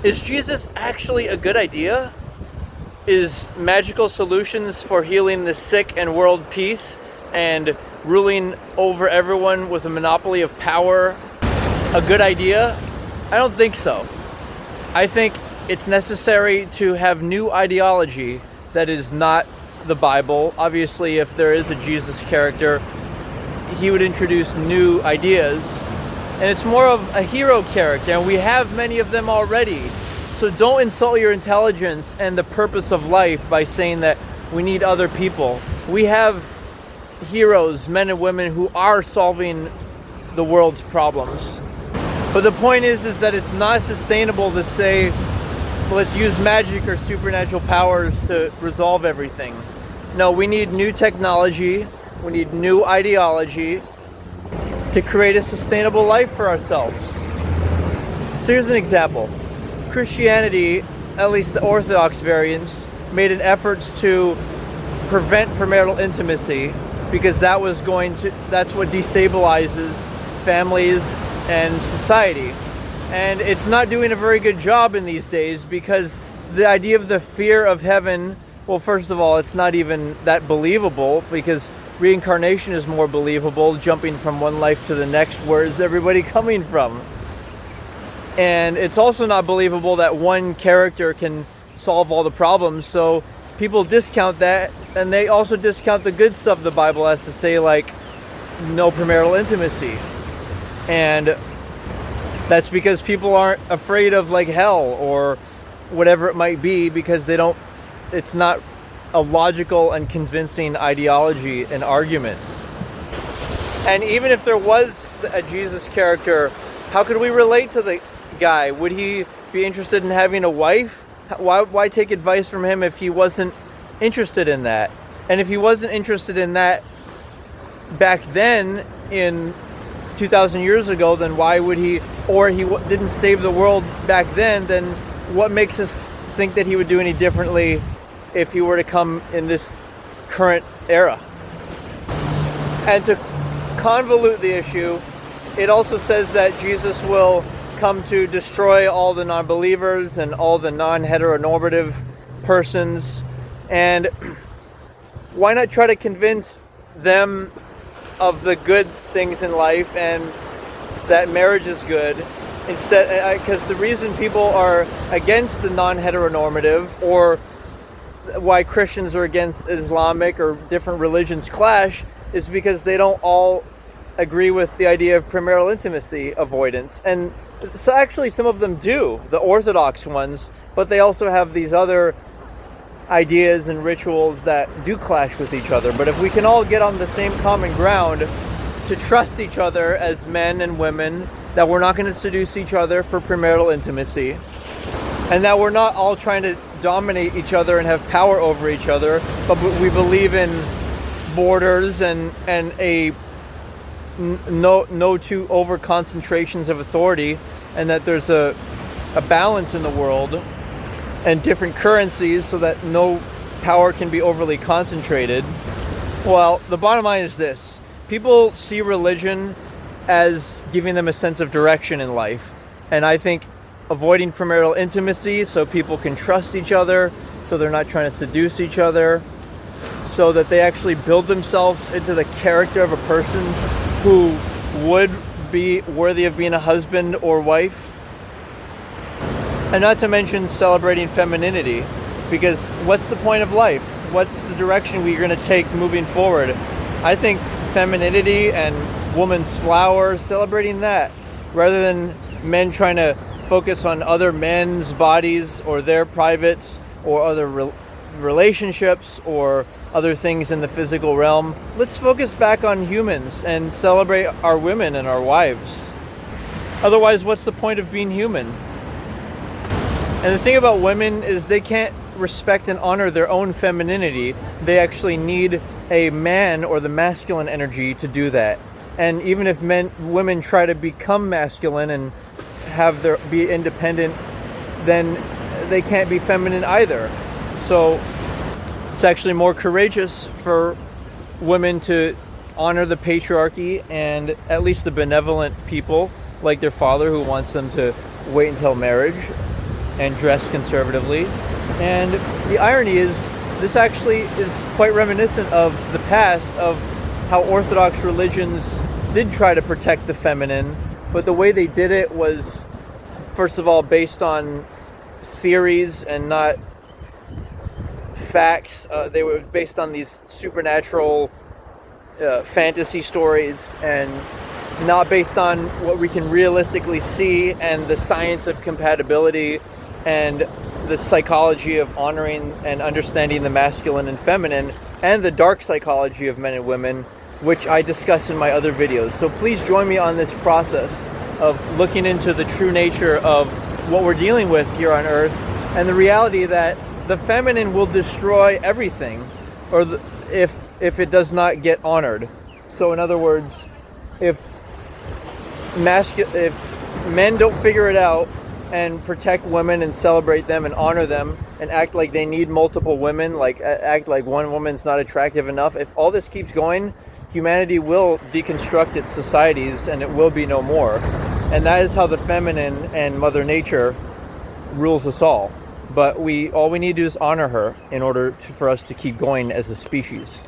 Is Jesus actually a good idea? Is magical solutions for healing the sick and world peace and ruling over everyone with a monopoly of power a good idea? I don't think so. I think it's necessary to have new ideology that is not the Bible. Obviously, if there is a Jesus character, he would introduce new ideas. And it's more of a hero character, and we have many of them already. So don't insult your intelligence and the purpose of life by saying that we need other people. We have heroes, men and women, who are solving the world's problems. But the point is that it's not sustainable to say, well, let's use magic or supernatural powers to resolve everything. No, we need new technology, we need new ideology to create a sustainable life for ourselves. So here's an example. Christianity, at least the Orthodox variants, made an effort to prevent premarital intimacy because that's what destabilizes families and society. And it's not doing a very good job in these days because the idea of the fear of heaven, well, first of all, it's not even that believable because reincarnation is more believable, jumping from one life to the next. Where is everybody coming from? And it's also not believable that one character can solve all the problems. So people discount that, and they also discount the good stuff the Bible has to say, like no premarital intimacy. And that's because people aren't afraid of like hell or whatever it might be, because it's not a logical and convincing ideology and argument. And even if there was a Jesus character, how could we relate to the guy? Would he be interested in having a wife? Why take advice from him if he wasn't interested in that? And if he wasn't interested in that back then in 2,000 years ago, then why would he, or he didn't save the world back then what makes us think that he would do any differently if he were to come in this current era? And to convolute the issue, it also says that Jesus will come to destroy all the non-believers and all the non-heteronormative persons. And why not try to convince them of the good things in life and that marriage is good instead? Because the reason people are against the non-heteronormative, or why Christians are against Islamic or different religions clash, is because they don't all agree with the idea of premarital intimacy avoidance. And so actually some of them do, the Orthodox ones, but they also have these other ideas and rituals that do clash with each other. But if we can all get on the same common ground to trust each other as men and women, that we're not going to seduce each other for premarital intimacy, and that we're not all trying to dominate each other and have power over each other, but we believe in borders and no two over concentrations of authority, and that there's a balance in the world and different currencies so that no power can be overly concentrated. Well, the bottom line is this: people see religion as giving them a sense of direction in life, and I think avoiding premarital intimacy so people can trust each other, so they're not trying to seduce each other, so that they actually build themselves into the character of a person who would be worthy of being a husband or wife. And not to mention celebrating femininity, because what's the point of life? What's the direction we're going to take moving forward? I think femininity and woman's flower, celebrating that, rather than men trying to focus on other men's bodies or their privates or other relationships or other things in the physical realm. Let's focus back on humans and celebrate our women and our wives. Otherwise, what's the point of being human? And the thing about women is they can't respect and honor their own femininity. They actually need a man or the masculine energy to do that. And even if women try to become masculine and be independent, then they can't be feminine either. So it's actually more courageous for women to honor the patriarchy and at least the benevolent people like their father who wants them to wait until marriage, and dress conservatively. And the irony is, this actually is quite reminiscent of the past, of how Orthodox religions did try to protect the feminine, but the way they did it was, first of all, based on theories and not facts. They were based on these supernatural fantasy stories, and not based on what we can realistically see and the science of compatibility and the psychology of honoring and understanding the masculine and feminine, and the dark psychology of men and women, which I discuss in my other videos. So please join me on this process of looking into the true nature of what we're dealing with here on Earth, and the reality that the feminine will destroy everything, or if it does not get honored. So in other words, if men don't figure it out and protect women and celebrate them and honor them and act like they need multiple women, like act like one woman's not attractive enough, if all this keeps going, humanity will deconstruct its societies and it will be no more. And that is how the feminine and Mother Nature rules us all. But all we need to do is honor her in order for us to keep going as a species.